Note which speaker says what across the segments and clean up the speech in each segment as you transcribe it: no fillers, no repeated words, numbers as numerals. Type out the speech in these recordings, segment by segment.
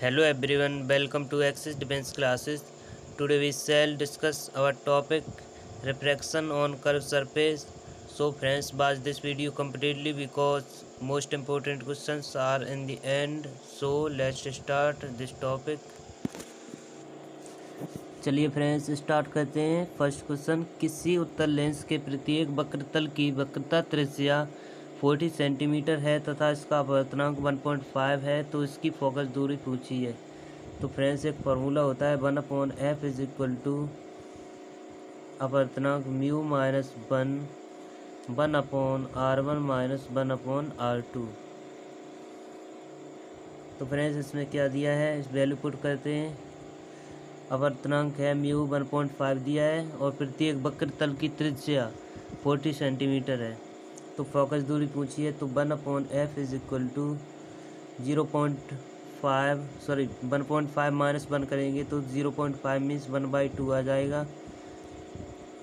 Speaker 1: Hello everyone, welcome to Axis Defense Classes. Today we shall discuss our topic refraction on curved surface. So friends, watch this video completely because most important questions are in the end. So let's start this topic. चलिए friends start करते हैं। First question, किसी उत्तल lens के प्रत्येक वक्रतल की वक्रता त्रिज्या 40 सेंटीमीटर है तथा इसका अपवर्तनांक 1.5 है, तो इसकी फोकस दूरी पूछी है। तो फ्रेंड्स एक फार्मूला होता है 1/f इज इक्वल टू अपवर्तनांक mu minus 1/r1 minus 1/r2। तो फ्रेंड्स इसमें क्या दिया है, इस वैल्यू पुट करते हैं। अपवर्तनांक है म्यू 1.5 दिया है और प्रत्येक वक्रतल की त्रिज्या 40 सेंटीमीटर है। तो फोकस दूरी पूछी है, तो 1/f is equal to 1.5 minus 1 करेंगे तो 0.5 मीन्स 1/2 आ जाएगा।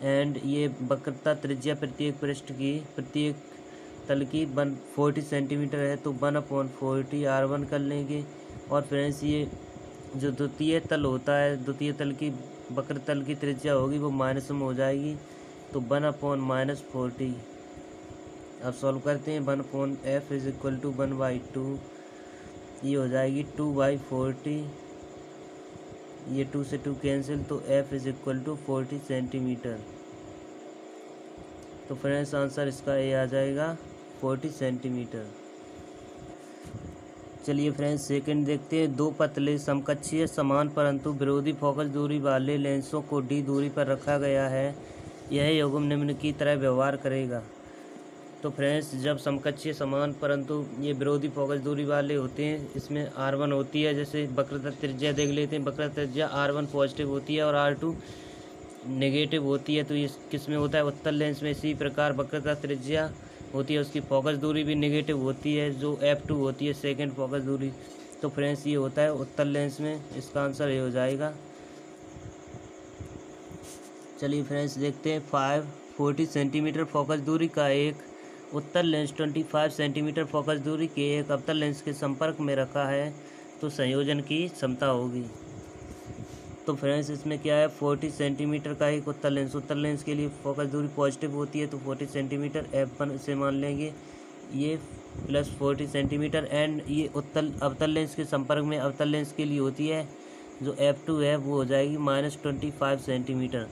Speaker 1: एंड ये वक्रता त्रिज्या प्रत्येक पृष्ठ की प्रत्येक तल की 40 सेंटीमीटर है, तो 1/40 r1 कर लेंगे। और फ्रेंड्स ये जो द्वितीय तल होता है, द्वितीय तल की वक्र तल की त्रिज्या होगी वो माइनस में हो जाएगी, तो 1/-40। अब सॉल्व करते हैं। 1/f इज इक्वल टू 1/2, ये हो जाएगी 2/40, ये 2 से 2 कैंसिल, तो f is equal to 40 centimetre. तो फ्रेंड्स आंसर इसका ए आ जाएगा 40 सेंटीमीटर। चलिए फ्रेंड्स सेकंड देखते हैं। दो पतले समकक्षीय समान परंतु विरोधी फोकस दूरी वाले लेंसों को d दूरी पर रखा गया है, यह युग्म निम्न की तरह व्यवहार करेगा। तो फ्रेंड्स जब समकक्षीय समान परंतु ये विरोधी फोकस दूरी वाले होते हैं, इसमें r1 होती है, जैसे वक्रता त्रिज्या देख लेते हैं, वक्रता त्रिज्या r1 पॉजिटिव होती है और r2 नेगेटिव होती है। तो ये किस में होता है, उत्तल लेंस में। इसी प्रकार वक्रता त्रिज्या होती है, उसकी फोकस दूरी भी नेगेटिव होती है, जो f2 होती है सेकंड फोकस दूरी। तो फ्रेंड्स ये होता है उत्तल लेंस में, इसका आंसर ये हो जाएगा। चलिए फ्रेंड्स देखते हैं 40 सेंटीमीटर फोकस दूरी का एक उत्तल लेंस 25 सेंटीमीटर फोकस दूरी के एक अवतल लेंस के संपर्क में रखा है, तो संयोजन की क्षमता होगी। तो फ्रेंड्स इसमें क्या है, 40 सेंटीमीटर का एक उत्तल लेंस के लिए फोकस दूरी पॉजिटिव होती है, तो 40 सेंटीमीटर f1 से मान लेंगे, ये प्लस 40 सेंटीमीटर। एंड ये अवतल लेंस के संपर्क में अवतल लेंस के लिए होती है, जो f2 है वो हो जाएगी -25 सेंटीमीटर।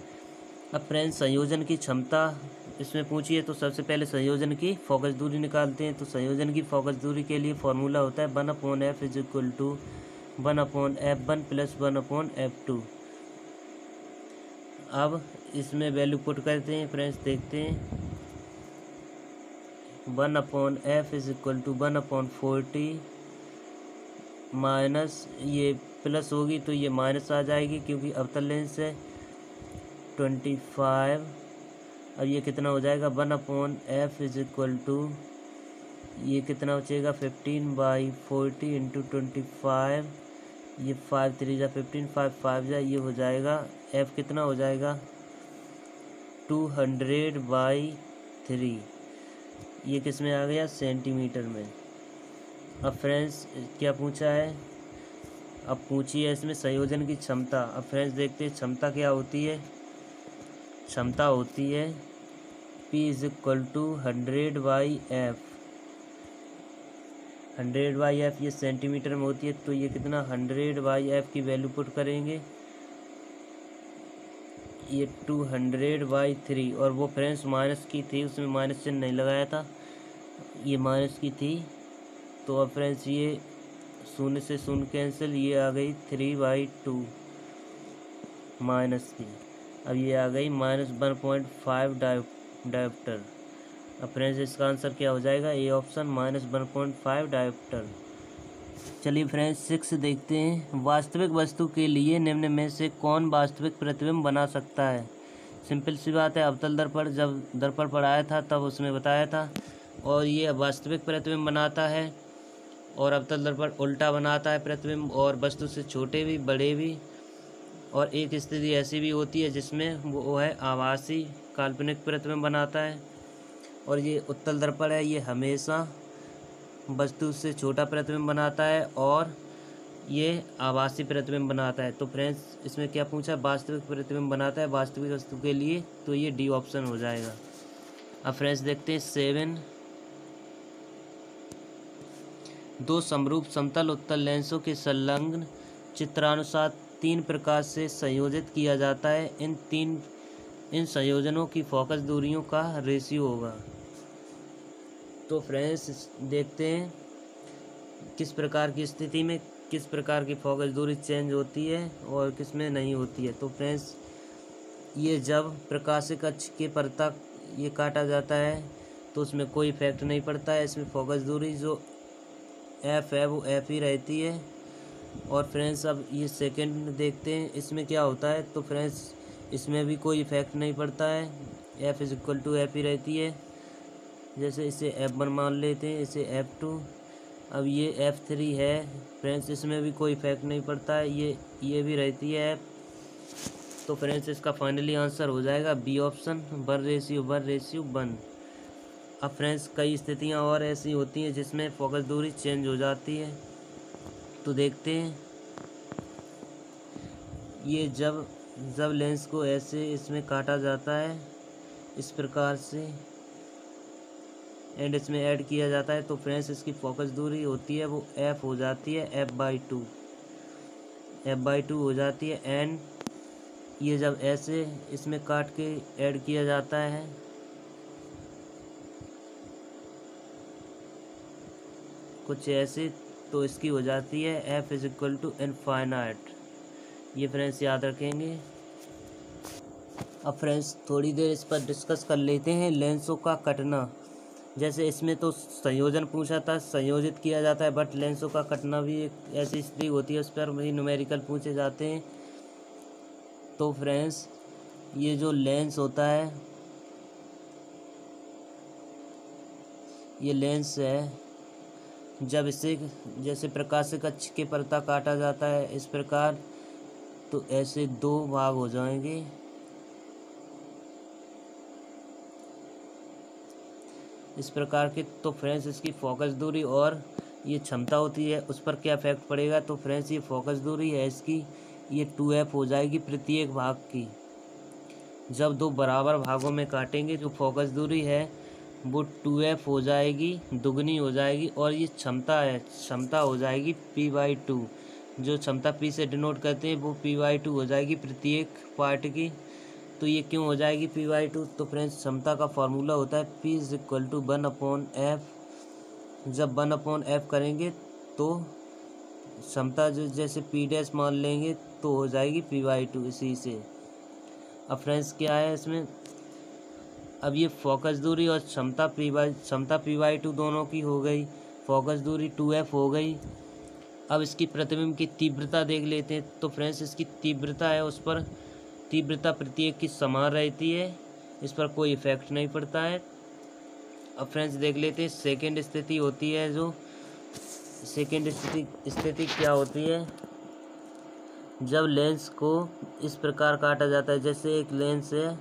Speaker 1: अब फ्रेंड्स संयोजन की क्षमता इसमें पूछी है, तो सबसे पहले संयोजन की फोकस दूरी निकालते हैं। तो संयोजन की फोकस दूरी के लिए फॉर्मूला होता है 1/f is equal to 1/f1 plus 1/f2। अब इसमें वैल्यू पुट करते हैं फ्रेंड्स, देखते हैं। 1/f is equal to 1/40 minus, ये प्लस होगी तो ये माइनस आ जाएगी क्योंकि अवतल लेंस है, 25। अब ये कितना हो जाएगा, 1/f इज इक्वल टू, ये कितना बचेगा 15/40 इंटू 25, ये 5 3 जा 15, 5 5 जा, ये हो जाएगा f कितना हो जाएगा 200/3। ये किस में आ गया, सेंटीमीटर में। अब फ्रेंड्स क्या पूछा है, अब पूछी है इसमें संयोजन की क्षमता। अब फ्रेंड्स देखते हैं क्षमता क्या होती है। क्षमता होती है P is equal to 100/f। 100/f ये सेंटीमीटर में होती है, तो ये कितना 100/f की वैल्यू पुट करेंगे, ये 200/3। और वो फ्रेंड्स माइनस की थी, उसमें माइनस चिन्ह नहीं लगाया था, ये माइनस की थी। तो अब फ्रेंड्स ये 0 से 0 कैंसिल, ये आ गई 3/2 माइनस की। अब ये आ गई -1.5 डायोप्टर। अब फ्रेंड्स इसका आंसर क्या हो जाएगा, ए ऑप्शन -1.5 डायोप्टर। चलिए फ्रेंड्स 6 देखते हैं। वास्तविक वस्तु के लिए निम्न में से कौन वास्तविक प्रतिबिंब बना सकता है। सिंपल सी बात है, अवतल दर्पण जब दर्पण पढ़ाया था तब उसमें बताया था, और ये वास्तविक प्रतिबिंब बनाता है। और अवतल दर्पण उल्टा बनाता है प्रतिबिंब, और वस्तु से छोटे भी बड़े भी। और एक स्थिति ऐसी भी होती है जिसमें वो है आभासी काल्पनिक प्रतिबिंब बनाता है। और ये उत्तल दर्पण है, ये हमेशा वस्तु से छोटा प्रतिबिंब बनाता है और ये आभासी प्रतिबिंब बनाता है। तो फ्रेंड्स इसमें क्या पूछा, वास्तविक प्रतिबिंब बनाता है वास्तविक वस्तु के लिए, तो ये डी ऑप्शन हो जाएगा। अब फ्रेंड्स देखते हैं 7। दो समरूप समतल उत्तल लेंसों के संलग्न चित्रानुसार 3 प्रकार से संयोजित किया जाता है। इन संयोजनों की फोकस दूरियों का रेशियो होगा। तो फ्रेंड्स देखते हैं किस प्रकार की स्थिति में किस प्रकार की फोकस दूरी चेंज होती है और किस में नहीं होती है। तो फ्रेंड्स ये जब प्रकाशिक अक्ष के परतक ये काटा जाता है तो उसमें कोई इफेक्ट नहीं पड़ता है। इसमें फोकस दूरी जो एफ है वो एफ ही रहती है। और फ्रेंड्स अब ये सेकंड देखते हैं इसमें क्या होता है। तो फ्रेंड्स इसमें भी कोई इफेक्ट नहीं पड़ता है, F is equal to F ही रहती है। जैसे इसे F1 मान लेते हैं, इसे F2। अब ये F3 है फ्रेंड्स, इसमें भी कोई इफेक्ट नहीं पड़ता है, ये भी रहती है F। तो फ्रेंड्स इसका फाइनली आंसर हो जाएगा बी ऑप्शन, 1:1:1। अब फ्रेंड्स कई स्थितियां और ऐसी होती हैं जिसमें फोकस दूरी चेंज हो जाती है। तो देखते हैं ये जब लेंस को ऐसे इसमें काटा जाता है इस प्रकार से एंड इसमें ऐड किया जाता है, तो फ्रेंड्स इसकी फोकस दूरी होती है वो एफ हो जाती है, f/2 हो जाती है। एंड ये जब ऐसे इसमें काट के ऐड किया जाता है कुछ ऐसे, तो इसकी हो जाती है f is equal to infinite. ये फ्रेंड्स याद रखेंगे। अब फ्रेंड्स थोड़ी देर इस पर डिस्कस कर लेते हैं लेंसों का कटना। जैसे इसमें तो संयोजन पूछा था, संयोजित किया जाता है, बट लेंसों का कटना भी एक ऐसी स्थिति होती है, उस पर भी न्यूमेरिकल पूछे जाते हैं। तो फ्रेंड्स ये जो लेंस होता है, ये लेंस है, जब इसे जैसे प्रकाशिक अक्ष के परता काटा जाता है इस प्रकार, तो ऐसे 2 भाग हो जाएंगे। इस प्रकार के। तो फ्रेंड्स इसकी फोकस दूरी और ये क्षमता होती है उस पर क्या इफेक्ट पड़ेगा। तो फ्रेंड्स ये फोकस दूरी है इसकी, ये 2f हो जाएगी प्रत्येक भाग की। जब 2 बराबर भागों में काटेंगे जो फोकस दूरी है वो 2f हो जाएगी, दुगनी हो जाएगी। और ये क्षमता हो जाएगी p/2। जो क्षमता p से डिनोट करते हैं वो p/2 हो जाएगी प्रत्येक पार्ट की। तो ये क्यों हो जाएगी p/2। तो फ्रेंड्स क्षमता का फॉर्मूला होता है p is equal to 1/f। जब 1/f करेंगे तो क्षमता जो जैसे p' मान लेंगे तो हो जाएगी p/2 इसी से। अब फ्रेंड्स क्या है इसमें, अब ये फोकस दूरी और क्षमता p/2 दोनों की हो गई, फोकस दूरी 2f हो गई। अब इसकी प्रतिबिंब की तीव्रता देख लेते हैं। तो फ्रेंड्स इसकी तीव्रता है, उस पर तीव्रता प्रत्येक की समान रहती है, इस पर कोई इफेक्ट नहीं पड़ता है। अब फ्रेंड्स देख लेते हैं सेकंड स्थिति होती है, जो सेकंड स्थिति क्या होती है। जब लेंस को इस प्रकार काटा जाता है, जैसे एक लेंस है,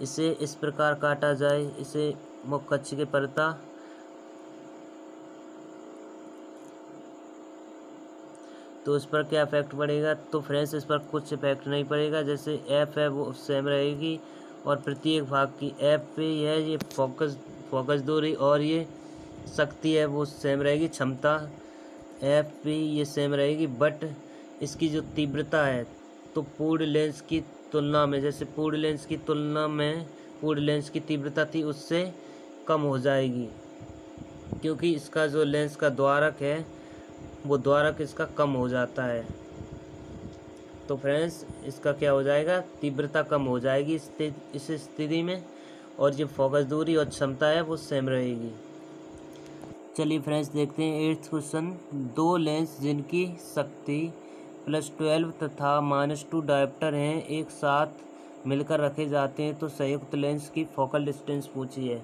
Speaker 1: इसे इस प्रकार काटा जाए, इसे मुख्य अक्ष के परता, तो इस पर क्या इफेक्ट पड़ेगा। तो फ्रेंड्स इस पर कुछ इफेक्ट नहीं पड़ेगा। जैसे एफ है वो सेम रहेगी और प्रत्येक भाग की एफ पे है ये फोकस दूरी और ये शक्ति है वो सेम रहेगी, क्षमता एफ पे ये सेम रहेगी। बट इसकी जो तीव्रता है तो पूर्ण लेंस की तुलना में, जैसे पूर्ण लेंस की तीव्रता थी उससे कम हो जाएगी, क्योंकि इसका जो लेंस का द्वारक है वो द्वारक इसका कम हो जाता है। तो फ्रेंड्स इसका क्या हो जाएगा, तीव्रता कम हो जाएगी इस स्थिति में, और जो फोकस दूरी और क्षमता है वो सेम रहेगी। चलिए फ्रेंड्स देखते हैं 8th क्वेश्चन। 2 लेंस जिनकी शक्ति +12 तथा -2 डायोप्टर हैं एक साथ मिलकर रखे जाते हैं, तो संयुक्त लेंस की फोकल डिस्टेंस पूछी है।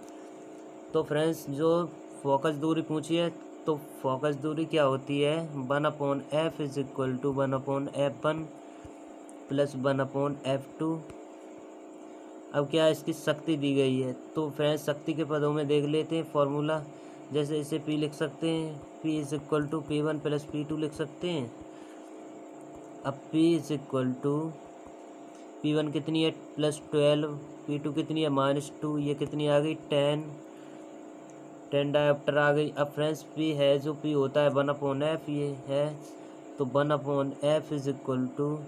Speaker 1: तो फ्रेंड्स जो फोकस दूरी पूछी है, तो फोकस दूरी क्या होती है, 1/f is equal to 1/f1 plus 1/f2। अब क्या इसकी शक्ति दी गई है, तो फ्रेंड्स शक्ति के पदों में देख लेते हैं फॉर्मूला। जैसे इसे P लिख सकते हैं, P is equal to P1 plus P2 लिख सकते हैं। अब P is equal to P1 कितनी है +12, P2 कितनी है -2, ये कितनी आ गई 10 डायोप्टर आ गई। अब फ्रेंड्स P है जो P होता है 1/f, ये है तो 1/f is equal to,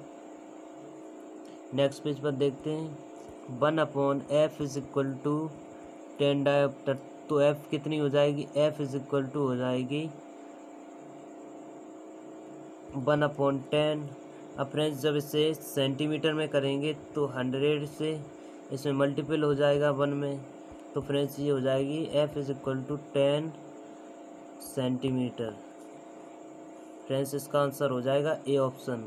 Speaker 1: next page पर देखते हैं 1/f is equal to 10 dioptre, तो F कितनी हो जाएगी, F इज इक्वल टू हो जाएगी 1/10। अब फ्रेंड्स जब इसे सेंटीमीटर में करेंगे तो 100 से इसमें मल्टीपल हो जाएगा 1 में, तो फ्रेंड्स ये हो जाएगी F is equal to 10 centimetre. Friends इसका आंसर हो जाएगा ए ऑप्शन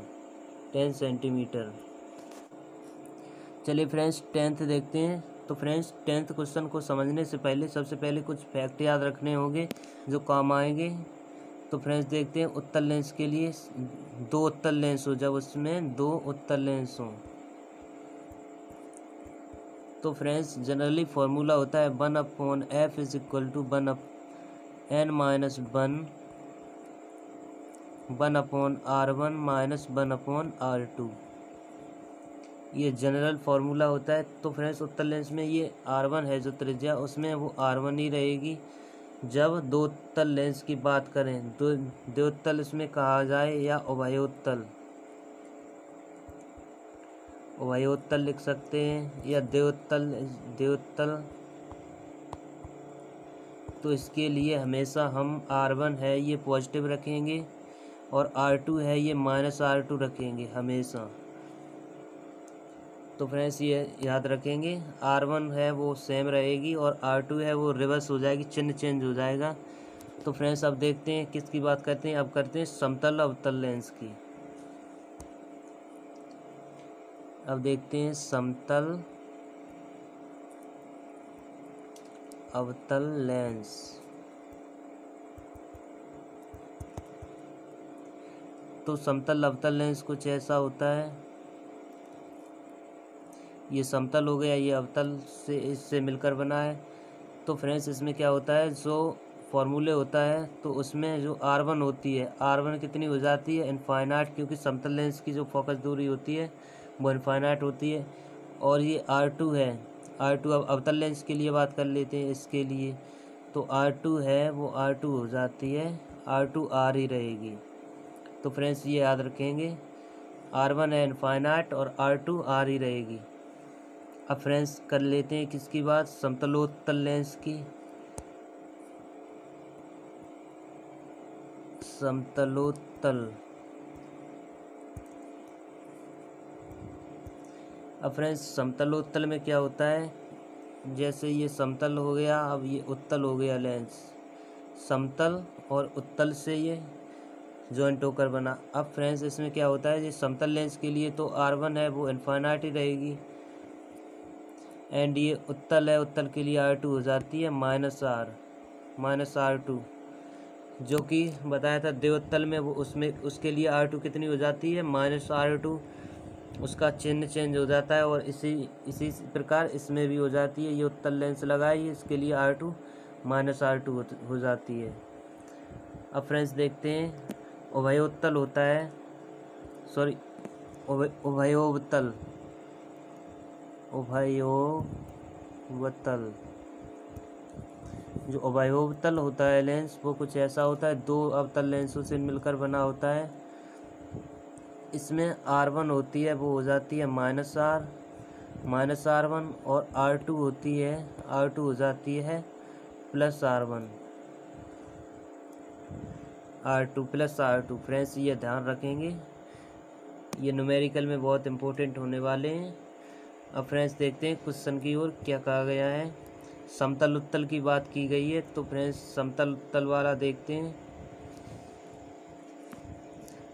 Speaker 1: 10 सेंटीमीटर। चलिए फ्रेंड्स 10th देखते हैं। तो फ्रेंड्स 10th क्वेश्चन को समझने से पहले सबसे पहले कुछ फैक्ट याद रखने होंगे जो काम आएंगे। तो फ्रेंड्स देखते हैं उत्तल लेंस के लिए 2 उत्तल लेंस हो, जब उसमें 2 उत्तल लेंस हों तो फ्रेंड्स जनरली फॉर्मूला होता है 1/f is equal to 1/n minus 1/r1 minus 1/r2, ये जनरल फार्मूला होता है। तो फ्रेंड्स उत्तल लेंस में ये R1 है जो त्रिज्या, उसमें वो R1 ही रहेगी। जब 2 उत्तल लेंस की बात करें, द्विउत्तल इसमें कहा जाए या उभयोत्तल लिख सकते हैं या द्विउत्तल, तो इसके लिए हमेशा हम R1 है ये पॉजिटिव रखेंगे और R2 है ये -R2 रखेंगे हमेशा। तो फ्रेंड्स ये याद रखेंगे, R1 है वो सेम रहेगी और R2 है वो रिवर्स हो जाएगी, चिन्ह चेंज हो जाएगा। तो फ्रेंड्स अब देखते हैं किसकी बात करते हैं, अब करते हैं समतल अवतल लेंस की। अब देखते हैं समतल अवतल लेंस। तो समतल अवतल लेंस कुछ ऐसा होता है, ये समतल हो गया, ये अवतल से इससे मिलकर बना है। तो फ्रेंड्स इसमें क्या होता है, जो फॉर्मूले होता है तो उसमें जो R1 होती है, R1 कितनी हो जाती है इनफाइनाइट, क्योंकि समतल लेंस की जो फोकस दूरी होती है वो इनफाइनाइट होती है। और ये R2 है, R2 अब अवतल लेंस के लिए बात कर लेते हैं इसके लिए। तो R2 है वो R2 हो जाती है, R2 R ही रहेगी। तो फ्रेंड्स ये याद रखेंगे, R1 है इनफाइनाइट और R2 R ही रहेगी। अब फ्रेंड्स कर लेते हैं किसकी बात, समतलोत्तल लेंस की। समतलोत्तल, अब फ्रेंड्स समतलोत्तल में क्या होता है, जैसे ये समतल हो गया, अब ये उत्तल हो गया लेंस, समतल और उत्तल से ये जॉइंट होकर बना। अब फ्रेंड्स इसमें क्या होता है, ये समतल लेंस के लिए तो R1 है वो इनफाइनाइट ही रहेगी, एंड ये उत्तल है, उत्तल के लिए R2 हो जाती है -R2, जो कि बताया था द्विउत्तल में वो उसके लिए R2 कितनी हो जाती है -R2, उसका चिन्ह चेंज हो जाता है। और इसी प्रकार इसमें भी हो जाती है, ये उत्तल लेंस लगाई इसके लिए R2 -R2 हो जाती है। अब फ्रेंड्स देखते हैं उभयोत्तल होता है, सॉरी उभयोवतल, जो उभयोवतल होता है लेंस वो कुछ ऐसा होता है, 2 अवतल लेंसों से मिलकर बना होता है। इसमें R1 होती है वो हो जाती है -R1 और R2 होती है, R2 हो जाती है +R1, R2 +R2। फ्रेंड्स ये ध्यान रखेंगे, ये न्यूमेरिकल में बहुत इम्पोर्टेंट होने वाले हैं। अब फ्रेंड्स देखते हैं क्वेश्चन की ओर क्या कहा गया है। समतल उत्तल की बात की गई है, तो फ्रेंड्स समतल उत्तल वाला देखते हैं।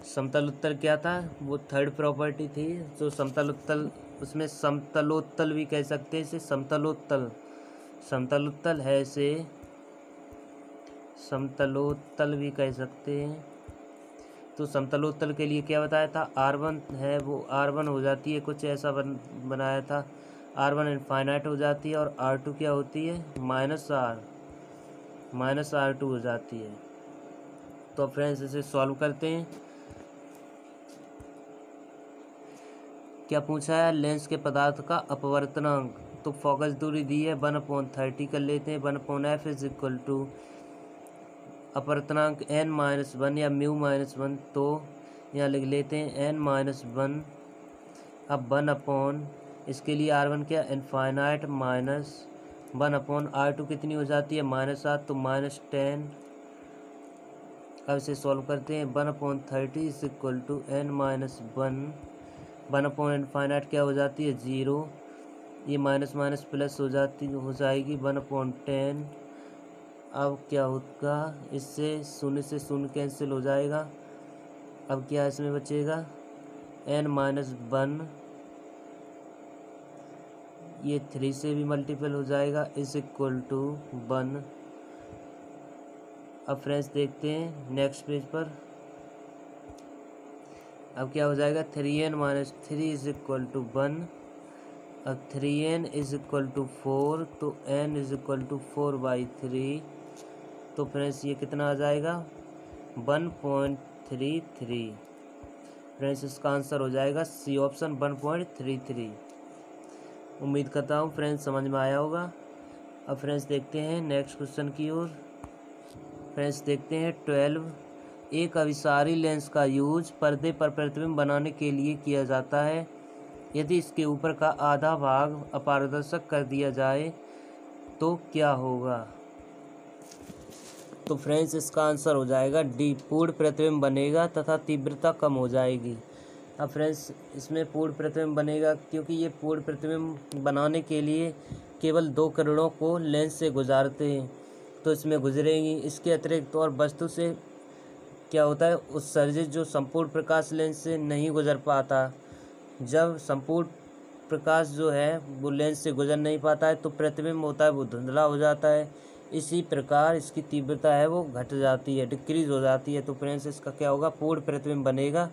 Speaker 1: समतल उत्तल क्या था, वो थर्ड प्रॉपर्टी थी जो समतल उत्तल, उसमें समतलोत्तल भी कह सकते हैं इसे, समतलोत्तल है इसे समतलोत्तल भी कह सकते हैं। तो समतलोत्तल के लिए क्या बताया था, R1 है वो R1 हो जाती है, कुछ ऐसा बनाया था, R1 इनफाइनाइट हो जाती है और R2 क्या होती है -R। माइनस R2 हो जाती है। तो फ्रेंड्स इसे सॉल्व करते हैं। क्या पूछा है? लेंस के पदार्थ का अपवर्तनांक। तो फोकस दूरी दी है 1/30 कर लेते हैं। 1/f इज इक्वल टू अपवर्तनांक n-1 या μ-1, तो यहाँ लिख लेते हैं n-1। अब 1/, इसके लिए R1 क्या? इनफाइनाइट माइनस 1/R2 कितनी हो जाती है? -8, तो -10। अब इसे सॉल्व करते हैं। 1/30 इज इक्वल टू n-1। 1/इनफाइनाइट क्या हो जाती है? 0। ये माइनस माइनस प्लस हो जाएगी 1/10। अब क्या होगा? इससे शून्य से शून्य कैंसिल हो जाएगा। अब क्या इसमें बचेगा? n-1, ये 3 से भी मल्टीपल हो जाएगा, इज इक्वल टू 1। अब फ्रेंड्स देखते हैं नेक्स्ट पेज पर। अब क्या हो जाएगा? 3n-3 is equal to 1। अब 3n इज इक्वल टू 4, तो n इज इक्वल टू 4/3। तो फ्रेंड्स ये कितना आ जाएगा? 1.33। फ्रेंड्स इसका आंसर हो जाएगा सी ऑप्शन 1.33। उम्मीद करता हूँ फ्रेंड्स समझ में आया होगा। अब फ्रेंड्स देखते हैं नेक्स्ट क्वेश्चन की ओर। फ्रेंड्स देखते हैं 12। एक अभिसारी लेंस का यूज पर्दे पर प्रतिबिंब बनाने के लिए किया जाता है। यदि इसके ऊपर का आधा भाग अपारदर्शक कर दिया जाए तो क्या होगा? तो फ्रेंड्स इसका आंसर हो जाएगा डी, पूर्ण प्रतिबिंब बनेगा तथा तीव्रता कम हो जाएगी। अब फ्रेंड्स इसमें पूर्ण प्रतिबिंब बनेगा क्योंकि ये पूर्ण प्रतिबिंब बनाने के लिए केवल 2 किरणों को लेंस से गुजारते हैं, तो इसमें गुजरेंगी। इसके अतिरिक्त और वस्तु से क्या होता है? उत्सर्जित जो संपूर्ण प्रकाश लेंस से नहीं गुजर पाता। जब संपूर्ण प्रकाश जो है वो लेंस से गुजर नहीं पाता है तो प्रतिबिंब होता है वो धुंधला हो जाता है। इसी प्रकार इसकी तीव्रता है वो घट जाती है, डिक्रीज हो जाती है। तो फ्रेंड्स इसका क्या होगा? पूर्ण प्रतिबिंब बनेगा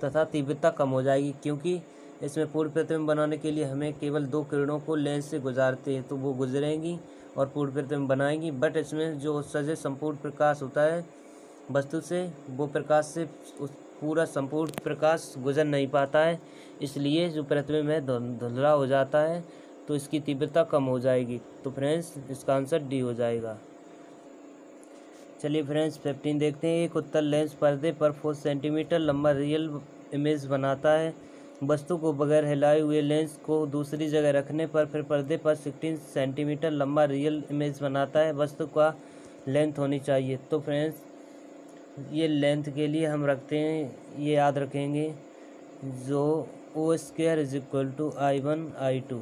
Speaker 1: तथा तीव्रता कम हो जाएगी, क्योंकि इसमें पूर्ण प्रतिबिंब बनाने के लिए हमें केवल 2 किरणों को लेंस से गुजारते हैं, तो वो गुजरेंगी और पूर्ण प्रतिबिंब बनाएंगी। बट इसमें जो उत्सर्जित संपूर्ण प्रकाश होता है वस्तु से, वो प्रकाश से उस पूरा संपूर्ण प्रकाश गुजर नहीं पाता है, इसलिए जो प्रतिबिंब है धुंधला हो जाता है, तो इसकी तीव्रता कम हो जाएगी। तो फ्रेंड्स इसका आंसर डी हो जाएगा। चलिए फ्रेंड्स 15 देखते हैं। एक उत्तल लेंस पर्दे पर 4 सेंटीमीटर लंबा रियल इमेज बनाता है। वस्तु को बगैर हिलाए हुए लेंस को दूसरी जगह रखने पर फिर पर्दे पर 16 सेंटीमीटर लंबा रियल इमेज बनाता है। वस्तु का लेंथ होनी चाहिए। तो फ्रेंड्स ये लेंथ के लिए हम रखते हैं, ये याद रखेंगे, जो O² is equal to I1/I2।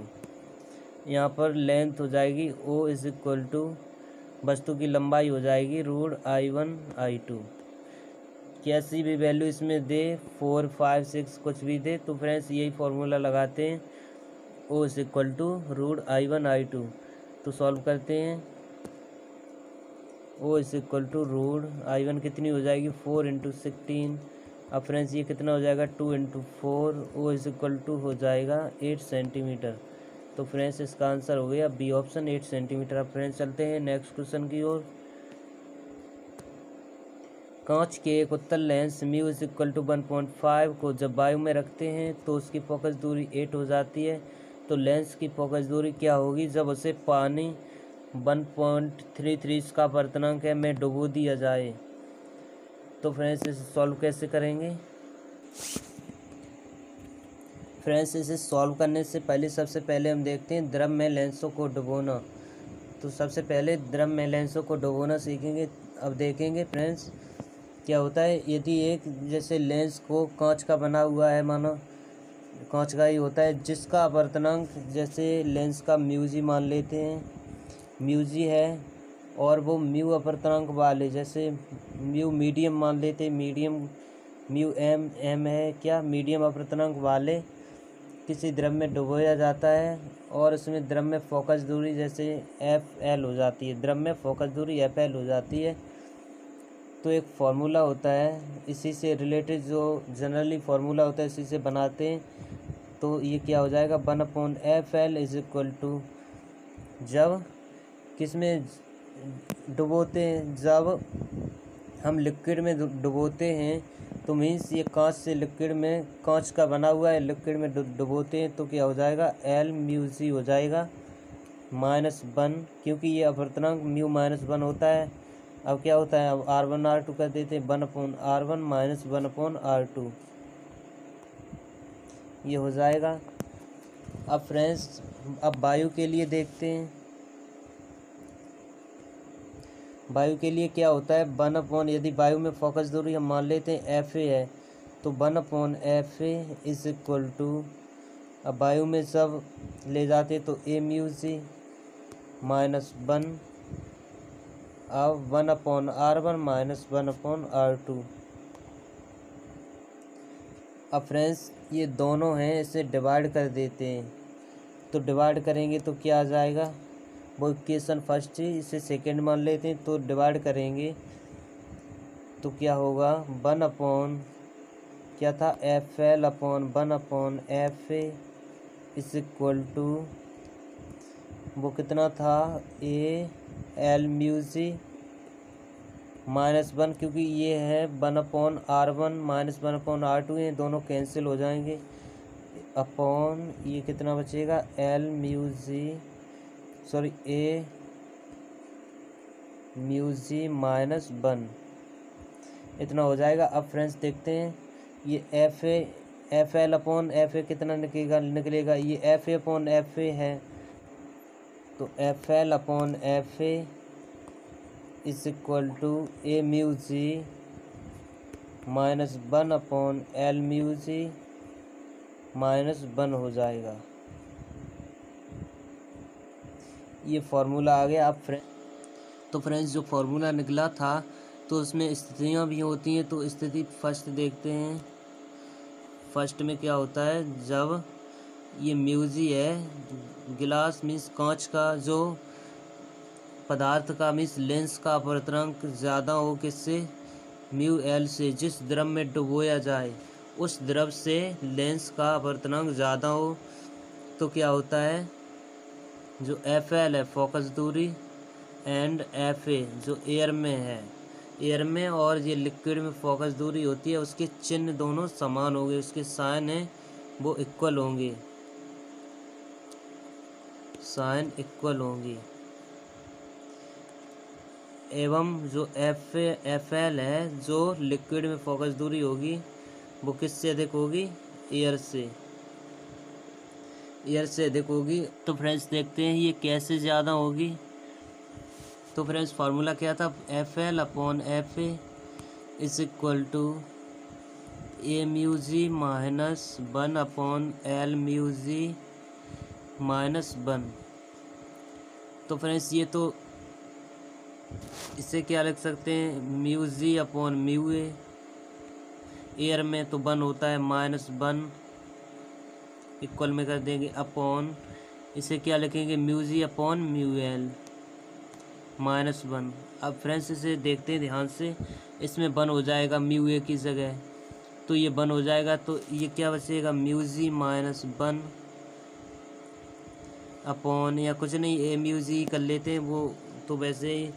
Speaker 1: यहाँ पर लेंथ हो जाएगी O इज इक्वल टू वस्तु की लंबाई हो जाएगी √I1/I2। कैसी भी वैल्यू इसमें दे, 4, 5, 6 कुछ भी दे, तो फ्रेंड्स यही फॉर्मूला लगाते हैं, O is equal to √I1/I2। तो सॉल्व करते हैं। O is equal to √I1 कितनी हो जाएगी? 4 × 16। अब फ्रेंड्स ये कितना हो जाएगा? 2 × 4। O इज इक्वल टू हो जाएगा 8 सेंटीमीटर। तो फ्रेंड्स इसका आंसर हो गया बी ऑप्शन 8 सेंटीमीटर। अब फ्रेंड्स चलते हैं नेक्स्ट क्वेश्चन की ओर। कांच के एक उत्तल lens mu is equal to 1.5 को जब वायु में रखते हैं तो उसकी फोकस दूरी 8 हो जाती है। तो लेंस की फोकस दूरी क्या होगी जब उसे पानी 1.33 का अपवर्तनांक है में डुबो दिया जाए? तो फ्रेंड्स इसे सॉल्व कैसे करेंगे? फ्रेंड्स इसे सॉल्व करने से पहले सबसे पहले हम देखते हैं द्रव में लेंसों को डुबोना। तो सबसे पहले द्रव में लेंसों को डुबोना सीखेंगे। अब देखेंगे फ्रेंड्स क्या होता है। यदि एक जैसे लेंस को कांच का बना हुआ है, मानो कांच का ही होता है, जिसका अपवर्तनांक जैसे लेंस का म्यू मान लेते हैं, म्यू है, और वो म्यू अपवर्तनांक वाले जैसे म्यू मीडियम मान लेते हैं, मीडियम म्यू एम है क्या, मीडियम अपवर्तनांक वाले किसी द्रव में डुबोया जाता है और उसमें द्रव में फोकस दूरी जैसे FL हो जाती है, द्रव में फोकस दूरी FL हो जाती है। तो एक फार्मूला होता है, इसी से रिलेटेड जो जनरली फार्मूला होता है इसी से बनाते हैं। तो ये क्या हो जाएगा? 1/FL इज इक्वल टू, जब किसमें डुबोते हैं, जब हम लिक्विड में डुबोते हैं तो मीन्स ये कांच से लिक्विड में, कांच का बना हुआ है, लिक्विड में डुबोते हैं तो क्या हो जाएगा, एल म्यू जी हो जाएगा -1, क्योंकि ये अपवर्तनांक म्यू -1 होता है। अब क्या होता है, अब R1 R2 कर देते हैं, 1/R1 - 1/R2 ये हो जाएगा। अब फ्रेंड्स अब वायु के लिए देखते हैं। वायु के लिए क्या होता है, 1/, यदि वायु में फोकस दूरी हम मान लेते हैं FA है तो 1/FA इज इक्वल टू, अब वायु में सब ले जाते तो A म्यू जी -1, अब 1/R1 - 1/R2। अब फ्रेंड्स ये दोनों हैं, इसे डिवाइड कर देते हैं, तो डिवाइड करेंगे तो क्या आ जाएगा, वो इक्वेशन फर्स्ट है, इसे सेकंड मान लेते हैं, तो डिवाइड करेंगे तो क्या होगा, 1/, क्या था, FL/1/FA इज इक्वल टू, वो कितना था, AL म्यू जी -1, क्योंकि ये है 1/R1 - 1/R2, ये दोनों कैंसिल हो जाएंगे, अपॉन ये कितना बचेगा, L mu g sorry A mu g -1 इतना हो जाएगा। अब फ्रेंड्स देखते हैं ये FL/FA कितना निकलेगा, ये FA/FA है, तो FL/FA is equal to A mu g -1/L mu g -1 हो जाएगा। ये फार्मूला आ गया। अब तो फ्रेंड्स जो फार्मूला निकला था तो उसमें स्थितियाँ भी होती हैं, तो स्थिति फर्स्ट देखते हैं। फर्स्ट में क्या होता है, जब ये म्यूजी है, गिलास मीन्स कांच का जो पदार्थ का मीन्स लेंस का अपवर्तनांक ज़्यादा हो किससे, म्यू एल से, जिस द्रव में डुबोया जाए उस द्रव से लेंस का अपवर्तनांक ज़्यादा हो, तो क्या होता है, जो एफ एल है फोकस दूरी, एंड एफ ए जो एयर में है, एयर में और ये लिक्विड में फोकस दूरी होती है, उसके चिन्ह दोनों समान होंगे, उसके साइन है वो इक्वल होंगे, साइन इक्वल होंगी। एवं जो एफ एल है जो लिक्विड में फोकस दूरी होगी वो किससे अधिक होगी, एयर से, एयर से अधिक होगी। तो फ्रेंड्स देखते हैं ये कैसे ज़्यादा होगी। तो फ्रेंड्स फार्मूला क्या था, FL/FA is equal to A mu g -1/L mu g -1। तो फ्रेंड्स ये तो इसे क्या लिख सकते हैं, mu g upon mu A, air में तो 1 होता है -1, इक्वल में कर देंगे, अपॉन इसे क्या लिखेंगे, mu g upon mu L -1। अब फ्रेंड्स इसे देखते हैं ध्यान से, इसमें 1 हो जाएगा म्यू ए की जगह, तो ये 1 हो जाएगा, तो ये क्या बचेगा, म्यू जी -1 अपॉन, या कुछ नहीं ए म्यू जी कर लेते हैं, वो तो वैसे ही,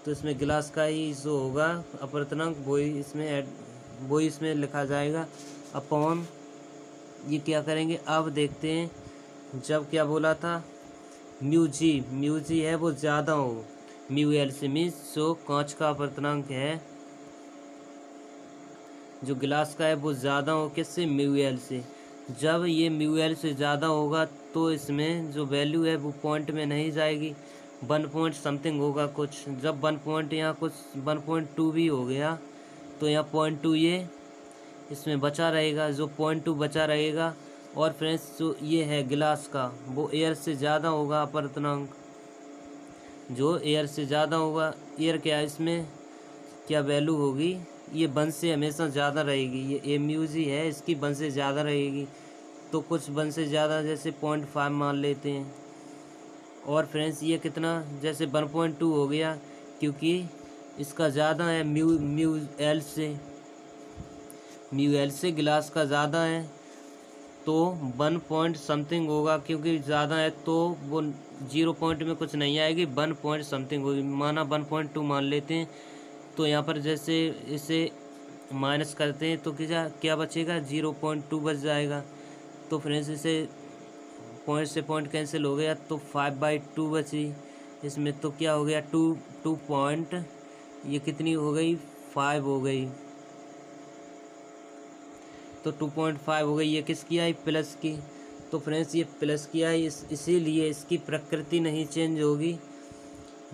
Speaker 1: तो इसमें गिलास का ही जो होगा अपवर्तनांक वही इसमें लिखा जाएगा, अपॉन ये क्या करेंगे, अब देखते हैं जब क्या बोला था, म्यू जी है वो ज़्यादा हो म्यू एल से, मीन्स जो कांच का अपवर्तनांक है जो गिलास का है वो ज़्यादा हो किससे, म्यू एल से। जब ये म्यू एल से ज़्यादा होगा तो इसमें जो वैल्यू है वो पॉइंट में नहीं जाएगी, 1 पॉइंट समथिंग होगा कुछ, जब 1 पॉइंट यहाँ कुछ 1.2 भी हो गया तो यहाँ 0.2 ये इसमें बचा रहेगा, जो 0.2 बचा रहेगा। और फ्रेंड्स जो ये है गिलास का वो एयर से ज़्यादा होगा अपवर्तनांक, जो एयर से ज़्यादा होगा, एयर क्या इसमें क्या वैल्यू होगी, ये 1 से हमेशा ज़्यादा रहेगी, ये ए म्यू जी है इसकी 1 से ज़्यादा रहेगी, तो कुछ 1 से ज़्यादा जैसे 0.5 मान लेते हैं। और फ्रेंड्स ये कितना, जैसे 1.2 हो गया क्योंकि इसका ज़्यादा है म्यू एल से गिलास का ज़्यादा है, तो 1 पॉइंट समथिंग होगा, क्योंकि ज़्यादा है तो वो 0 पॉइंट में कुछ नहीं आएगी, 1 पॉइंट समथिंग होगी। माना 1.2 मान लेते हैं, तो यहाँ पर जैसे इसे माइनस करते हैं तो क्या क्या बचेगा, 0.2 बच जाएगा। तो फ्रेंड्स इसे पॉइंट से पॉइंट कैंसिल हो गया, तो 5/2 बची इसमें। तो क्या हो गया, 2 पॉइंट, ये कितनी हो गई, 5 हो गई। तो 2.5 हो गई। ये किसकी आई, प्लस की। तो फ्रेंड्स ये प्लस की आई, इसीलिए इसकी प्रकृति नहीं चेंज होगी,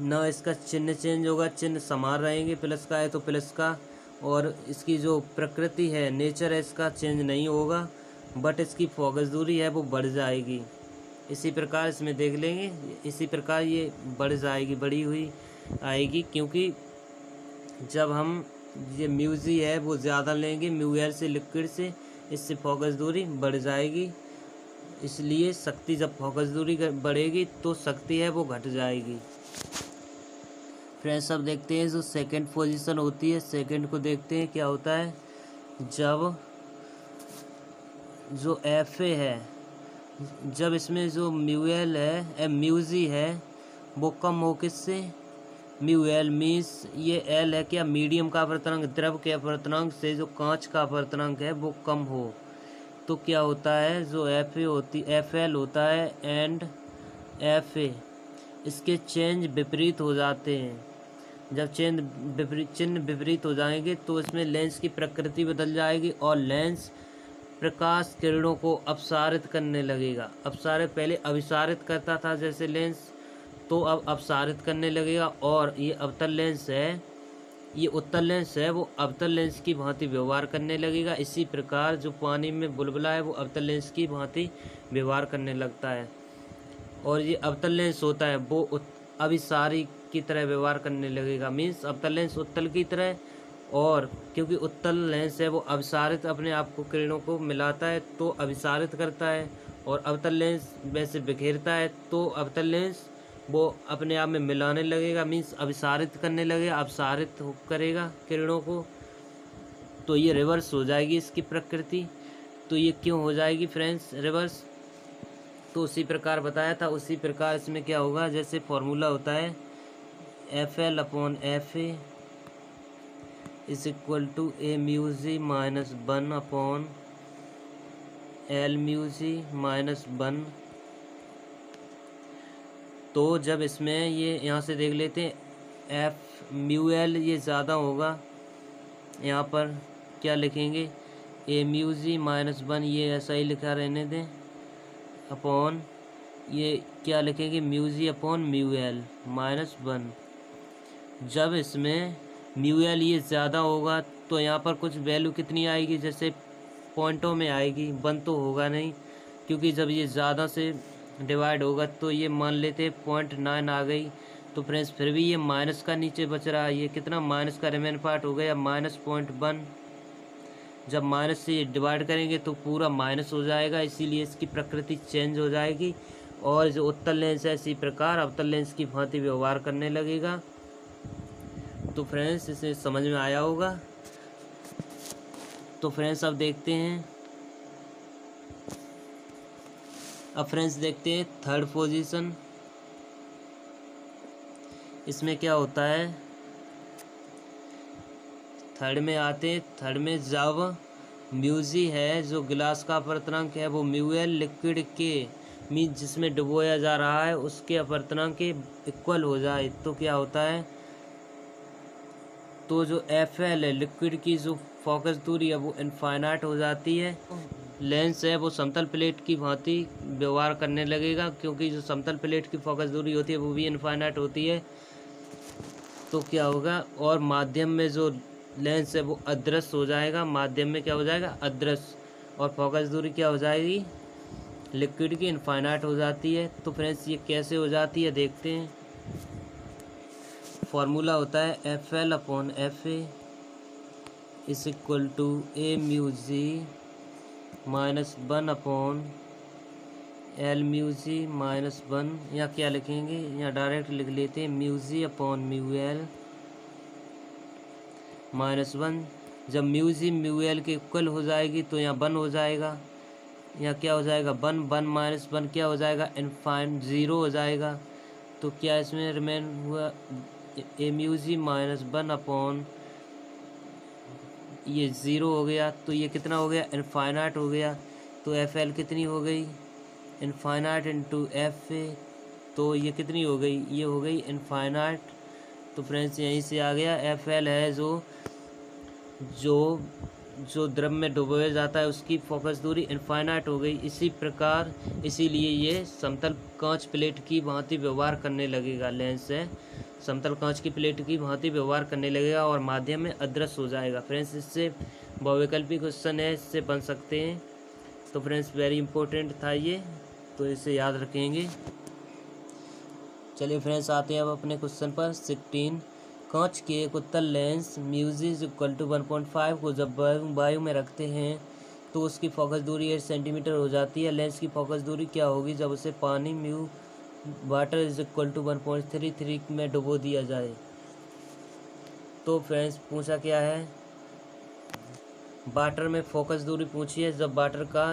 Speaker 1: ना इसका चिन्ह चेंज होगा, चिन्ह समान रहेंगे। प्लस का है तो प्लस का, और इसकी जो प्रकृति है, नेचर है, इसका चेंज नहीं होगा, बट इसकी फोकस दूरी है वो बढ़ जाएगी। इसी प्रकार इसमें देख लेंगे, इसी प्रकार ये बढ़ जाएगी, बढ़ी हुई आएगी, क्योंकि जब हम ये म्यू जी है वो ज़्यादा लेंगे म्यू एल से, लिक्विड से, इससे फोकस दूरी बढ़ जाएगी। इसलिए शक्ति, जब फोकस दूरी बढ़ेगी तो शक्ति है वो घट जाएगी। फ्रेंड्स अब देखते हैं जो सेकंड पोजीशन होती है, सेकंड को देखते हैं क्या होता है। जब जो एफ ए है, जब इसमें जो म्यू एल है, म्यू जी है, वो कम हो किससे, म्यू एल मीन्स ये एल है क्या, मीडियम का अपवर्तनांक, द्रव के अपवर्तनांक से जो कांच का अपवर्तनांक है वो कम हो। तो क्या होता है, जो एफ एल होता है एंड एफ ए, इसके चेंज विपरीत हो जाते हैं। जब चिन्ह विपरीत हो जाएंगे तो इसमें लेंस की प्रकृति बदल जाएगी, और लेंस प्रकाश किरणों को अपसारित करने लगेगा। अपसारित, पहले अभिसारित करता था जैसे लेंस, तो अब अपसारित करने लगेगा। और ये अवतल लेंस है, ये उत्तल लेंस है, वो अवतल लेंस की भांति व्यवहार करने लगेगा। इसी प्रकार जो पानी में बुलबुला है वो अवतल लेंस की भांति व्यवहार करने लगता है। और ये अवतल लेंस होता है वो अभिसारी की तरह व्यवहार करने लगेगा, मीन्स अवतल लेंस उत्तल की तरह, और क्योंकि उत्तल लेंस है वो अभिसारित अपने आप को किरणों को मिलाता है तो अभिसारित करता है, और अवतल लेंस वैसे बिखेरता है तो अवतल लेंस वो अपने आप में मिलाने लगेगा, मीन्स अभिसारित करने लगेगा, अपसारित करेगा किरणों को। तो ये रिवर्स हो जाएगी इसकी प्रकृति। तो ये क्यों हो जाएगी फ्रेंड्स रिवर्स, तो उसी प्रकार बताया था, उसी प्रकार इसमें क्या होगा, जैसे फॉर्मूला होता है f l upon f a is equal to a mu g minus 1 upon l mu g minus 1। तो जब इसमें ये यहाँ से देख लेते हैं, एफ म्यू एल ये ज़्यादा होगा, यहाँ पर क्या लिखेंगे, ए म्यू जी माइनस 1, ये ऐसा ही लिखा रहने दें, अपॉन ये क्या लिखेंगे, mu g upon mu l minus 1। जब इसमें म्यू एल ये ज़्यादा होगा तो यहाँ पर कुछ वैल्यू कितनी आएगी, जैसे पॉइंटों में आएगी, 1 तो होगा नहीं, क्योंकि जब ये ज़्यादा से डिवाइड होगा तो ये मान लेते 0.9 आ गई। तो फ्रेंड्स फिर भी ये माइनस का नीचे बच रहा है, ये कितना माइनस का रिमेन पार्ट हो गया -0.1। जब माइनस से डिवाइड करेंगे तो पूरा माइनस हो जाएगा, इसीलिए इसकी प्रकृति चेंज हो जाएगी। और जो उत्तल लेंस है इसी प्रकार अवतल लेंस की भांति व्यवहार करने लगेगा। तो फ्रेंड्स इसे समझ में आया होगा। तो फ्रेंड्स अब देखते हैं, अब फ्रेंड्स देखते हैं थर्ड पोजीशन। इसमें क्या होता है, थर्ड में आते हैं। थर्ड में जब म्यू जी है, जो गिलास का अपवर्तनांक है वो म्यू एल लिक्विड के मीन जिसमें डुबोया जा रहा है उसके अपवर्तनांक के इक्वल हो जाए, तो क्या होता है, तो जो एफ एल है लिक्विड की जो फोकस दूरी है वो इनफाइनाइट हो जाती है। लेंस है वो समतल प्लेट की भांति व्यवहार करने लगेगा, क्योंकि जो समतल प्लेट की फोकस दूरी होती है वो भी इनफाइनाइट होती है। तो क्या होगा, और माध्यम में जो लेंस है वो अदृश्य हो जाएगा, माध्यम में क्या हो जाएगा, अदृश्य, और फोकस दूरी क्या हो जाएगी, लिक्विड की इनफाइनाइट हो जाती है। तो फ्रेंड्स ये कैसे हो जाती है देखते हैं। फॉर्मूला होता है f l upon f a is equal to a mu g minus 1 upon l mu g minus 1। यहाँ क्या लिखेंगे, यहाँ डायरेक्ट लिख लेते हैं mu g upon mu l minus 1। जब म्यू जी म्यू एल के इक्वल हो जाएगी तो यहाँ 1 हो जाएगा, यहाँ क्या हो जाएगा 1, 1 माइनस 1 क्या हो जाएगा इनफाइन 0 हो जाएगा। तो क्या इसमें रिमेन हुआ m u g minus 1 upon ये 0 हो गया। तो ये कितना हो गया इनफाइनाइट हो गया। तो एफ एल कितनी हो गई इनफाइनाइट इंटू एफ ए। तो ये कितनी हो गई ये हो गई इनफाइनाइट। तो फ्रेंड्स यहीं से आ गया एफ एल है जो जो जो द्रव में डुबोया जाता है उसकी फोकस दूरी इनफाइनाइट हो गई। इसी प्रकार इसीलिए ये समतल कांच प्लेट की भांति व्यवहार करने लगेगा। लेंस है समतल कांच की प्लेट की भांति व्यवहार करने लगेगा और माध्यम में अदृश्य हो जाएगा। फ्रेंड्स इससे बहुविकल्पी क्वेश्चन है, इससे बन सकते हैं। तो फ्रेंड्स वेरी इंपॉर्टेंट था ये, तो इसे याद रखेंगे। चलिए फ्रेंड्स आते हैं अब अपने क्वेश्चन पर 16। कांच के एक उत्तल लेंस म्यूजी इक्वल टू 1.5 को जब वायु में रखते हैं तो उसकी फोकस दूरी 8 सेंटीमीटर हो जाती है। लेंस की फोकस दूरी क्या होगी जब उसे पानी mu water is equal to 1.33 में डुबो दिया जाए। तो फ्रेंड्स पूछा क्या है वाटर में फोकस दूरी पूछी है जब वाटर का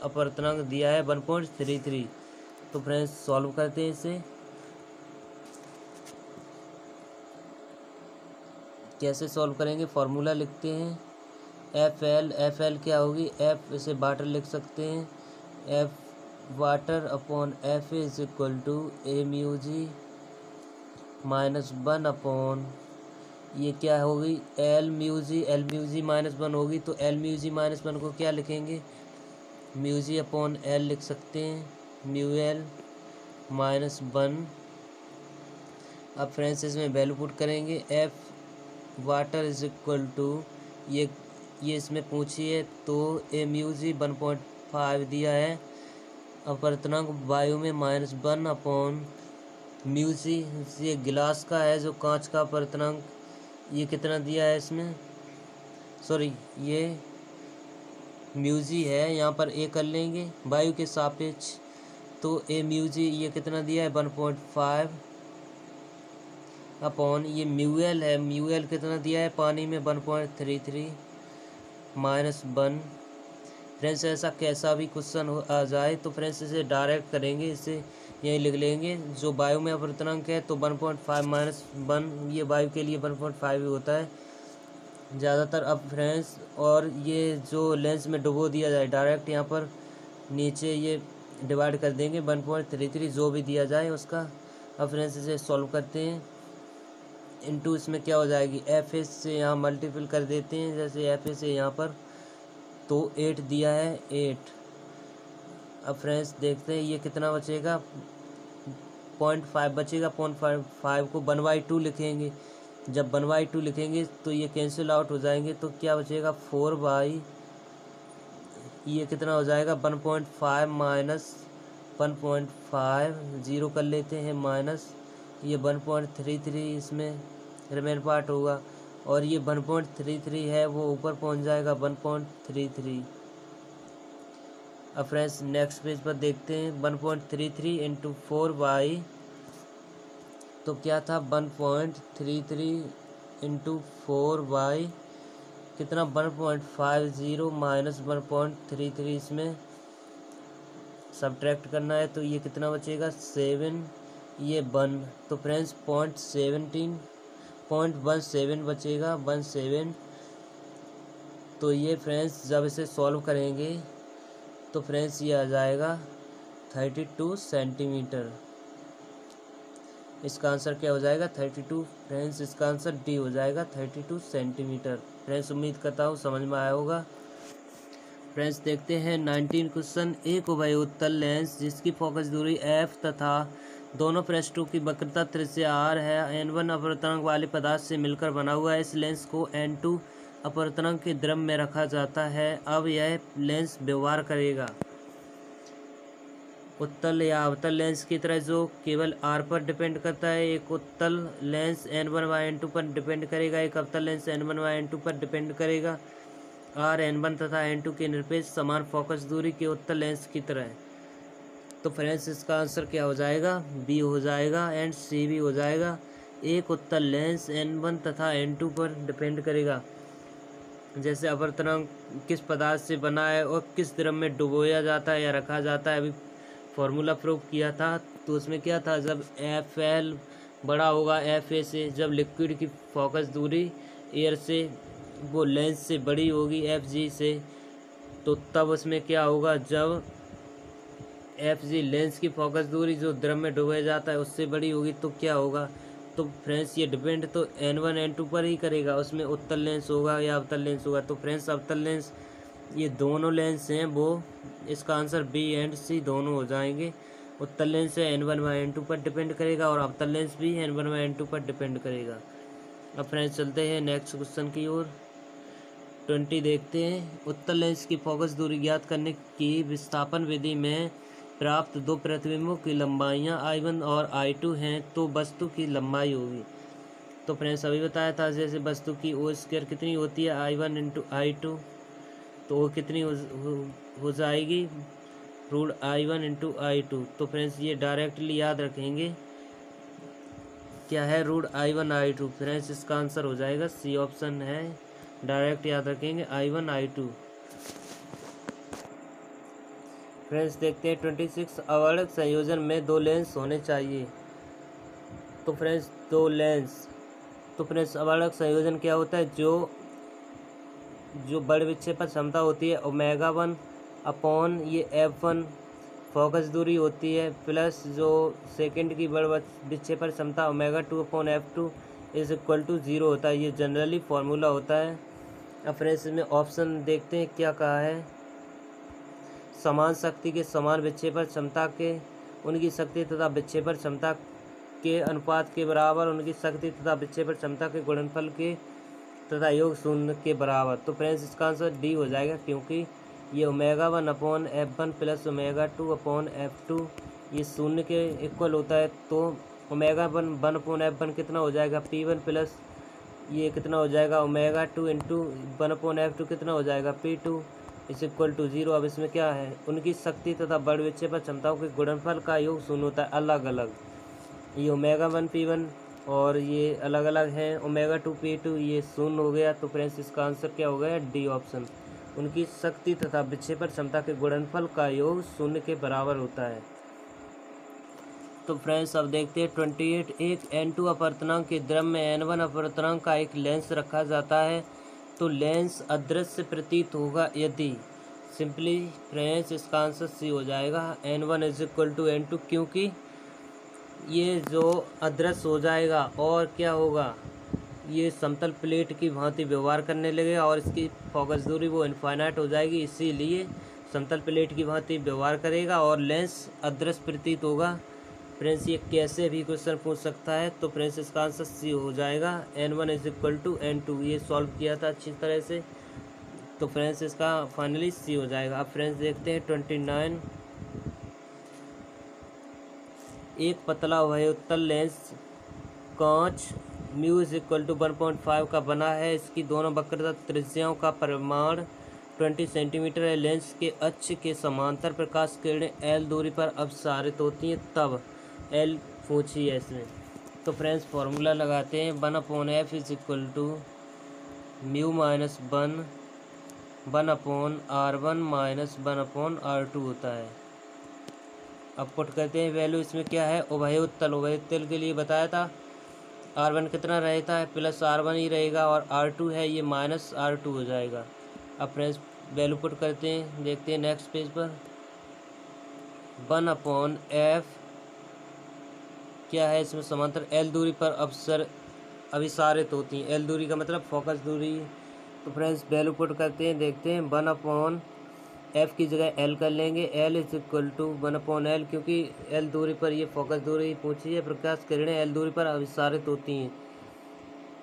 Speaker 1: अपवर्तनांक दिया है 1.33। तो फ्रेंड्स सॉल्व करते हैं इसे। कैसे सॉल्व करेंगे फार्मूला लिखते हैं एफ एल क्या होगी एफ इसे वाटर लिख सकते हैं f water upon f is equal to a mu g minus 1 upon ये क्या होगी एल म्यू जी माइनस 1 होगी। तो एल म्यू जी माइनस 1 को क्या लिखेंगे म्यू जी अपॉन एल लिख सकते हैं म्यू एल माइनस 1। अब फ्रेंड्स इसमें वैल्यू पुट करेंगे f water is equal to ये इसमें पूछी है तो ए म्यू जी 1.5 दिया है। अपवर्तनांक वायु में -1 अपॉन म्यू जी ये गिलास का है जो कांच का अपवर्तनांक ये कितना दिया है इसमें सॉरी ये म्यू जी है यहाँ पर ए कर लेंगे वायु के सापेक्ष। तो ए म्यू जी ये कितना दिया है 1.5 अपॉन ये म्यूएल है म्यूएल कितना दिया है पानी में 1.33 माइनस 1। फ्रेंड्स ऐसा कैसा भी क्वेश्चन हो आ जाए तो फ्रेंड्स इसे डायरेक्ट करेंगे इसे यही लिख लेंगे जो वायु में अपवर्तनांक है तो 1.5 माइनस 1 ये वायु के लिए 1.5 ही होता है ज़्यादातर। अब फ्रेंड्स और ये जो लेंस में डुबो दिया जाए डायरेक्ट यहाँ पर नीचे ये डिवाइड कर देंगे 1.33 जो भी दिया जाए उसका। अब फ्रेंड्स इसे सॉल्व करते हैं इनटू इसमें क्या हो जाएगी एफ एस से यहाँ मल्टीपल कर देते हैं जैसे एफ एस से यहाँ पर तो 8 दिया है 8। अब फ्रेंड्स देखते हैं ये कितना बचेगा 0.5 बचेगा 0.5 को 1/2 लिखेंगे। जब 1/2 लिखेंगे तो ये कैंसिल आउट हो जाएंगे तो क्या बचेगा 4 ये कितना हो जाएगा 1.5 माइनस 1.5 जीरो कर लेते हैं माइनस ये 1.33 इसमें रिमेन पार्ट होगा और ये 1.33 है वो ऊपर पहुंच जाएगा 1.33। अब फ्रेंड्स नेक्स्ट पेज पर देखते हैं 1.33 इंटू 4 तो क्या था 1.33 इंटू 4 कितना 1.50 माइनस 1.33 इसमें सब्ट्रैक्ट करना है तो ये कितना बचेगा 7 ये 1 तो फ्रेंड्स 0.17 बचेगा 17। तो ये फ्रेंड्स जब इसे सॉल्व करेंगे तो फ्रेंड्स ये आ जाएगा 32 सेंटीमीटर। इसका आंसर क्या हो जाएगा 32। फ्रेंड्स इसका आंसर डी हो जाएगा 32 सेंटीमीटर। फ्रेंड्स उम्मीद करता हूँ समझ में आया होगा। फ्रेंड्स देखते हैं 19 क्वेश्चन एक उभयोत्तल लेंस जिसकी फोकस दूरी एफ तथा दोनों पृष्ठों की वक्रता त्रिज्या आर है n1 अपवर्तनांक वाले पदार्थ से मिलकर बना हुआ है। इस लेंस को n2 अपवर्तनांक के द्रव में रखा जाता है। अब यह लेंस व्यवहार करेगा उत्तल या अवतल लेंस की तरह जो केवल आर पर डिपेंड करता है। एक उत्तल लेंस n1/n2 पर डिपेंड करेगा, एक अवतल लेंस n1/n2 पर डिपेंड करेगा। आर n1 तथा n2 के निरपेक्ष समान फोकस दूरी के उत्तल लेंस की तरह। तो फ्रेंड्स इसका आंसर क्या हो जाएगा बी हो जाएगा एंड सी भी हो जाएगा। एक उत्तल लेंस n1 तथा n2 पर डिपेंड करेगा जैसे अपवर्तनांक किस पदार्थ से बना है और किस द्रव में डुबोया जाता है या रखा जाता है, अभी फॉर्मूला प्रूव किया था। तो उसमें क्या था, जब Fl बड़ा होगा Fa से, जब लिक्विड की फोकस दूरी एयर से वो लेंस से बड़ी होगी Fg से, तो तब उसमें क्या होगा, जब Fg लेंस की फोकस दूरी जो द्रव में डुबाया जाता है उससे बड़ी होगी तो क्या होगा। तो फ्रेंड्स ये डिपेंड तो N1 N2 पर ही करेगा, उसमें उत्तल लेंस होगा या अवतल लेंस होगा। तो फ्रेंड्स अवतल लेंस, ये दोनों लेंस हैं वो, इसका आंसर बी एंड सी दोनों हो जाएंगे। उत्तल लेंस है N1/N2 पर डिपेंड करेगा और अवतल लेंस भी N1/N2 पर डिपेंड करेगा। अब फ्रेंड्स चलते हैं नेक्स्ट क्वेश्चन की ओर। 20 देखते हैं। उत्तल लेंस की फोकस दूरी ज्ञात करने की विस्थापन विधि में प्राप्त दो प्रतिबिंबों की लंबाइयाँ I1 और I2 हैं, तो वस्तु की लंबाई होगी। तो फ्रेंड्स अभी बताया था, जैसे वस्तु की ओ स्क्वायर कितनी होती है I1 इंटू I2, तो वो कितनी हो जाएगी √I1 इंटू I2। तो फ्रेंड्स ये डायरेक्टली याद रखेंगे, क्या है √I1 I2। फ्रेंड्स इसका आंसर हो जाएगा सी ऑप्शन है, डायरेक्ट याद रखेंगे I1 I2। फ्रेंड्स देखते हैं 26। अवर्णक संयोजन में दो लेंस होने चाहिए। तो फ्रेंड्स दो लेंस, तो फ्रेंड्स अवर्णक संयोजन क्या होता है, जो बड़ विक्षेपण क्षमता होती है ω1 अपॉन ये F1 फोकस दूरी होती है, प्लस जो सेकंड की बड़ विक्षेपण क्षमता ω2 upon F2 is equal to 0 होता है। ये जनरली फार्मूला होता है। अब फ्रेंड्स में ऑप्शन देखते हैं क्या कहा है। समान शक्ति के समान विक्षेपण क्षमता के उनकी शक्ति तथा विक्षेपण क्षमता के अनुपात के बराबर, उनकी शक्ति तथा विक्षेपण क्षमता के गुणनफल के तथा योग 0 के बराबर। तो फ्रेंड्स इसका आंसर डी हो जाएगा, क्योंकि ये ω1 upon F1 plus ω2 upon F2 ये 0 के इक्वल होता है। तो ω1 अपॉन F1 कितना हो जाएगा P1 प्लस ये कितना हो जाएगा ω2 इंटू 1 अपॉन F2 कितना हो जाएगा P2 इज इक्वल टू 0। अब इसमें क्या है, उनकी शक्ति तथा बड़ विक्षेपण क्षमताओं के गुणनफल का योग 0 होता है अलग अलग। ये ω1 P1 और ये अलग अलग हैं ω2 P2, ये 0 हो गया। तो फ्रेंड्स इसका आंसर क्या हो गया, डी ऑप्शन। उनकी शक्ति तथा विक्षेपण क्षमता के गुणनफल का योग 0 के बराबर होता है। तो फ्रेंड्स अब देखते हैं 28। एक N2 अपवर्तनांक के द्रव में N1 अपवर्तनांक का एक लेंस रखा जाता है, तो लेंस अदृश्य प्रतीत होगा यदि। सिंपली फ्रेंड्स इसका आंसर सी हो जाएगा N1 is equal to N2, क्योंकि ये जो अदृश्य हो जाएगा और क्या होगा, ये समतल प्लेट की भांति व्यवहार करने लगेगा और इसकी फोकस दूरी वो इनफाइनाइट हो जाएगी, इसीलिए समतल प्लेट की भांति व्यवहार करेगा और लेंस अदृश्य प्रतीत होगा। फ्रेंड्स ये कैसे भी क्वेश्चन पूछ सकता है। तो फ्रेंड्स इसका आंसर सी हो जाएगा N1 is equal to N2, ये सॉल्व किया था अच्छी तरह से। तो फ्रेंड्स इसका फाइनली सी हो जाएगा। अब फ्रेंड्स देखते हैं 29। एक पतला उत्तल लेंस कांच म्यू इज इक्वल टू 1.5 का बना है। इसकी दोनों वक्रता त्रिज्याओं का परिमाण 20 सेंटीमीटर है। लेंस के अक्ष के समांतर प्रकाश किरणें L दूरी पर अपसारित होती हैं, तब L पूछिए इसमें। तो फ्रेंड्स फार्मूला लगाते हैं, 1/f is equal to mu minus 1/r1 minus 1/r2 होता है। अब पुट करते हैं वैल्यू, इसमें क्या है उभयोत्तल के लिए बताया था R1 कितना रहता है, प्लस R1 ही रहेगा और R2 है ये माइनस R2 हो जाएगा। अब फ्रेंड्स वैल्यू पुट करते हैं, देखते हैं नेक्स्ट पेज पर। 1/f क्या है, इसमें समांतर L दूरी पर अभिसारित होती हैं। L दूरी का मतलब फोकस दूरी। तो फ्रेंड्स वैल्यू पुट करते हैं, देखते हैं 1/f की जगह L कर लेंगे। L is equal to 1/L, क्योंकि L दूरी पर ये फोकस दूरी पूछी है, प्रकाश किरणें L दूरी पर अभिसारित होती हैं।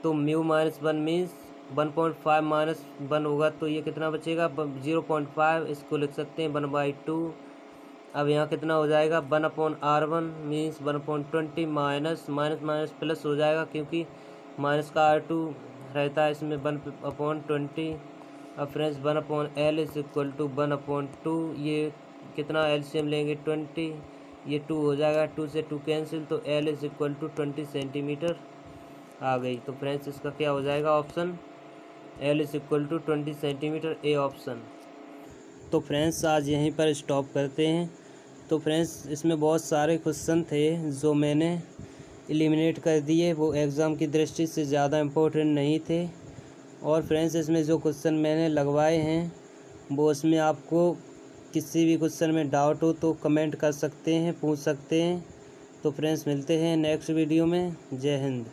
Speaker 1: तो म्यू माइनस 1 मीन्स 1.5 माइनस 1 होगा, तो ये कितना बचेगा 0.5, इसको लिख सकते हैं 1/2। अब यहाँ कितना हो जाएगा 1/R1 means 1/20 minus minus minus plus हो जाएगा, क्योंकि माइनस का R2 रहता है इसमें 1/20। अब friends 1/L is equal to 1/2, ये कितना एलसीएम लेंगे 20, ये 2 हो जाएगा, 2 से 2 कैंसिल, तो L is equal to 20 centimetre आ गई। तो फ्रेंड्स इसका क्या हो जाएगा option L is equal to 20 centimetre, A option. तो फ्रेंड्स आज यहीं पर स्टॉप करते हैं। तो फ्रेंड्स इसमें बहुत सारे क्वेश्चन थे जो मैंने एलिमिनेट कर दिए, वो एग्ज़ाम की दृष्टि से ज़्यादा इम्पोर्टेंट नहीं थे। और फ्रेंड्स इसमें जो क्वेश्चन मैंने लगवाए हैं वो उसमें आपको किसी भी क्वेश्चन में डाउट हो तो कमेंट कर सकते हैं, पूछ सकते हैं। तो फ्रेंड्स मिलते हैं नेक्स्ट वीडियो में। जय हिंद।